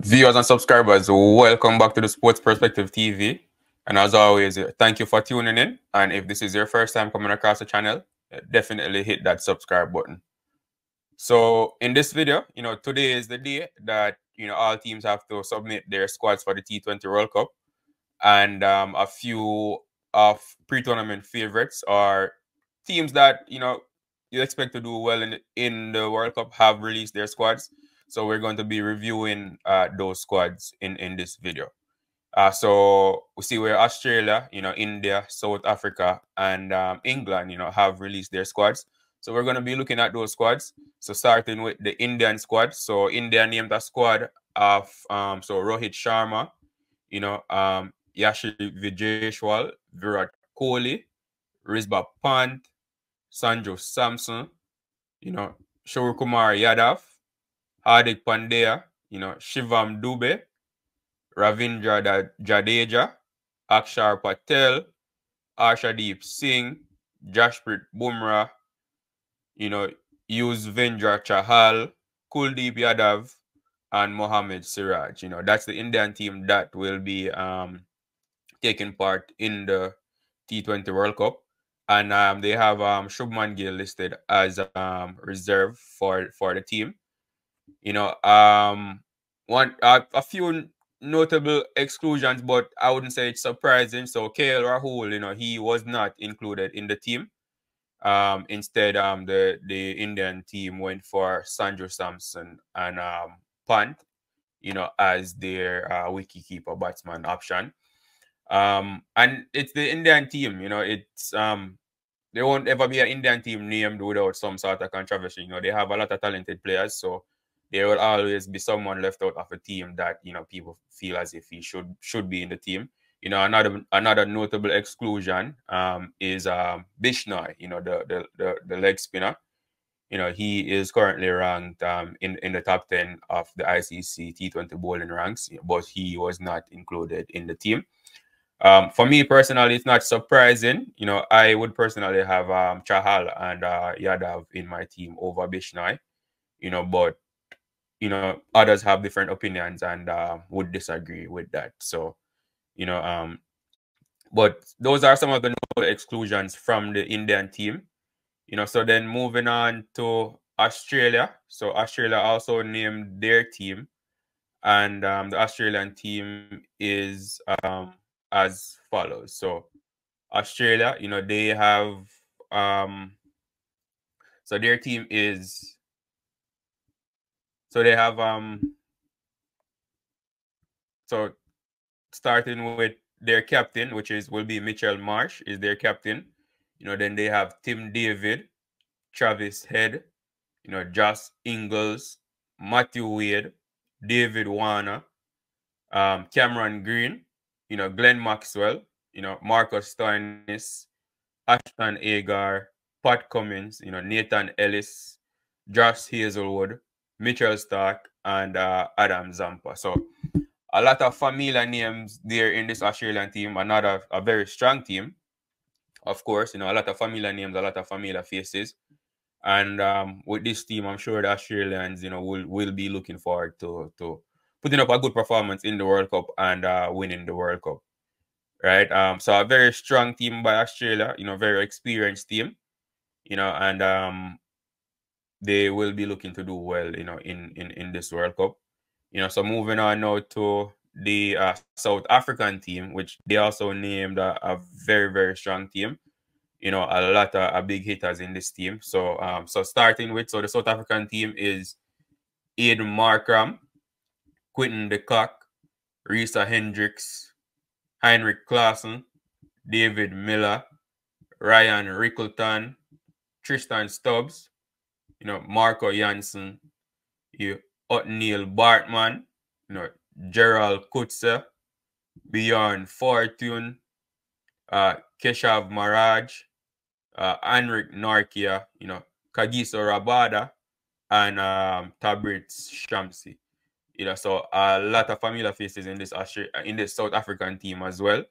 Viewers and subscribers, welcome back to the Sports Perspective TV. And as always, thank you for tuning in. And if this is your first time coming across the channel, definitely hit that subscribe button. So in this video, today is the day that, all teams have to submit their squads for the T20 World Cup. And a few of pre-tournament favorites or teams that, you expect to do well in the World Cup have released their squads. So we're going to be reviewing those squads in this video. So we see where Australia, India, South Africa, and England, have released their squads. So we're going to be looking at those squads. So starting with the Indian squad. So India named a squad of Rohit Sharma, Yashi Vijayeshwal, Virat Kohli, Rishabh Pant, Sanju Samson, Shoru Kumar Yadav, Hardik Pandya, Shivam Dube, Ravindra Jadeja, Akshar Patel, Arshdeep Singh, Jasprit Bumrah, Yuzvendra Chahal, Kuldeep Yadav, and Mohammad Siraj. That's the Indian team that will be taking part in the T20 World Cup. And they have Shubman Gill listed as reserve for the team. A few notable exclusions, but I wouldn't say it's surprising. So KL Rahul, he was not included in the team. Instead, the Indian team went for Sanju Samson and Pant, as their wicketkeeper batsman option. And it's the Indian team, it's there won't ever be an Indian team named without some sort of controversy. They have a lot of talented players, so there will always be someone left out of a team that people feel as if he should be in the team. Another notable exclusion is Bishnoi, the leg spinner. He is currently ranked in the top 10 of the ICC T20 bowling ranks, but he was not included in the team. For me personally, it's not surprising. I would personally have Chahal and Yadav in my team over Bishnoi, but others have different opinions and would disagree with that. So, but those are some of the notable exclusions from the Indian team. So then moving on to Australia. So Australia also named their team, and the Australian team is as follows. So Australia, they have so their team is they have so starting with their captain, which will be Mitchell Marsh, is their captain. Then they have Tim David, Travis Head, Josh Ingles, Matthew Wade, David Warner, Cameron Green, Glenn Maxwell, Marcus Stoinis, Ashton Agar, Pat Cummins, Nathan Ellis, Josh Hazelwood, Mitchell Stark, and Adam Zampa. So a lot of familiar names there in this Australian team. A very strong team, of course. A lot of familiar names, a lot of familiar faces. And with this team, I'm sure the Australians, will be looking forward to putting up a good performance in the World Cup and winning the World Cup, right? So a very strong team by Australia, very experienced team, and they will be looking to do well, in this World Cup. So moving on now to the South African team, which they also named a very, very strong team. A lot of big hitters in this team. So starting with, the South African team is Aiden Markram, Quinton de Kock, Risa Hendricks, Heinrich Klaassen, David Miller, Ryan Rickleton, Tristan Stubbs, Marco Jansen, Othniel Bartman, Gerald Kutse, Bjorn Fortune, Keshav Maraj, Henrik Norkia, Kagiso Rabada, and Tabrits Shamsi. So a lot of familiar faces in this South African team as well.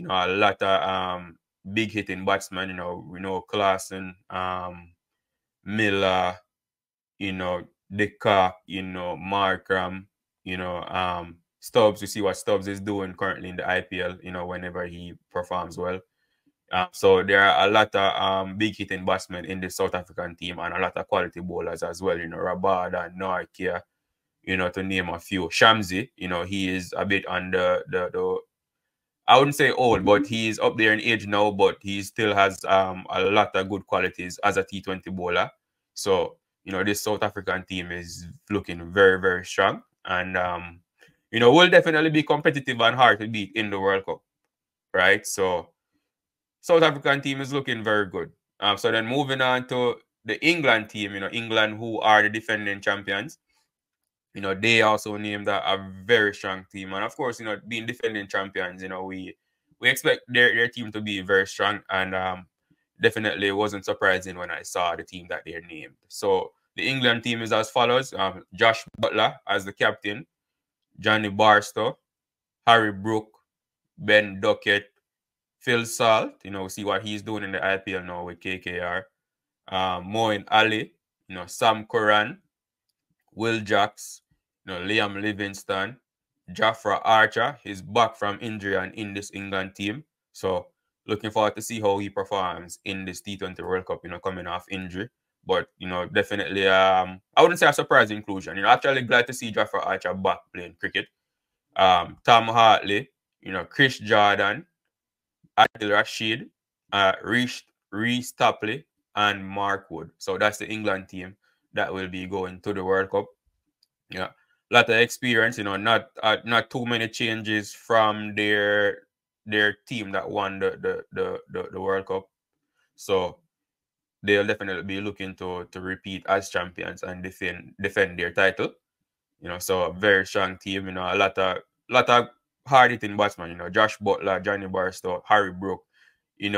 A lot of big hitting batsmen. We know Klaassen, Miller, De Kock, Markram, Stubbs. We see what Stubbs is doing currently in the IPL, whenever he performs well. So there are a lot of big hitting batsmen in the South African team and a lot of quality bowlers as well, Rabada, Norkia, to name a few. Shamsi, he is a bit on the I wouldn't say old, but he's up there in age now, but he still has a lot of good qualities as a T20 bowler. So, this South African team is looking very, very strong. And, will definitely be competitive and hard to beat in the World Cup, right? So, South African team is looking very good. So then moving on to the England team, England, who are the defending champions. They also named a very strong team. And of course, being defending champions, we expect their team to be very strong. And definitely it wasn't surprising when I saw the team that they named. So the England team is as follows. Josh Butler as the captain, Johnny Barstow, Harry Brook, Ben Duckett, Phil Salt, see what he's doing in the IPL now with KKR. Moeen Ali, Sam Curran, Will Jacks, Liam Livingston, Jafra Archer. He's back from injury and in this England team. So looking forward to see how he performs in this T20 World Cup, coming off injury. But, definitely, I wouldn't say a surprise inclusion. Actually glad to see Jafra Archer back playing cricket. Tom Hartley, Chris Jordan, Adil Rashid, Reece Tapley, and Mark Wood. So that's the England team that will be going to the World Cup. Yeah, a lot of experience. Not too many changes from their team that won the World Cup. So they'll definitely be looking to repeat as champions and defend their title. So a very strong team. A lot of hard hitting batsmen. Josh Butler, Johnny Barstow, Harry Brook. You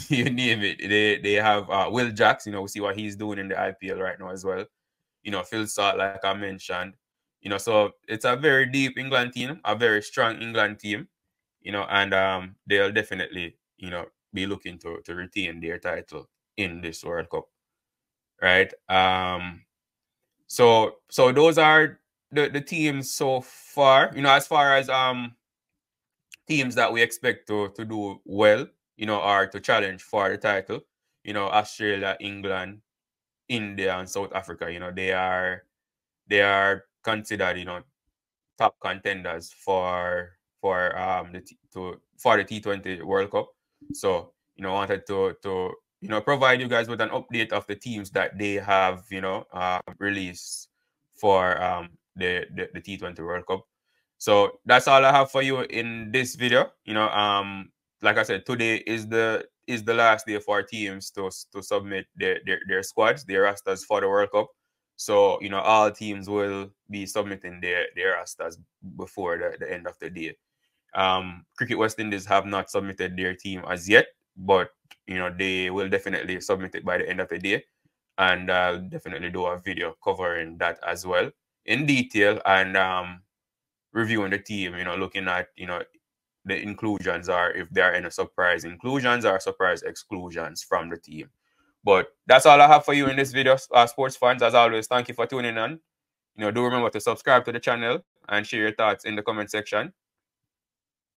you name it. They have Will Jacks. We see what he's doing in the IPL right now as well. Phil Salt, like I mentioned. So it's a very deep England team, a very strong England team. And they'll definitely, be looking to retain their title in this World Cup, right? So those are the teams so far. As far as teams that we expect to do well, or to challenge for the title. Australia, England, India, and South Africa. They are considered, top contenders for the T20 World Cup. So, wanted to provide you guys with an update of the teams that they have, released for the T20 World Cup. So that's all I have for you in this video. Like I said, today is the last day for teams to submit their squads, their rosters for the World Cup. So, all teams will be submitting their rosters before the end of the day. Cricket West Indies have not submitted their team as yet, but, they will definitely submit it by the end of the day. And I'll definitely do a video covering that as well in detail and reviewing the team, looking at, the inclusions or if there are any surprise inclusions or surprise exclusions from the team. But that's all I have for you in this video, sports fans. As always, thank you for tuning in. Do remember to subscribe to the channel and share your thoughts in the comment section.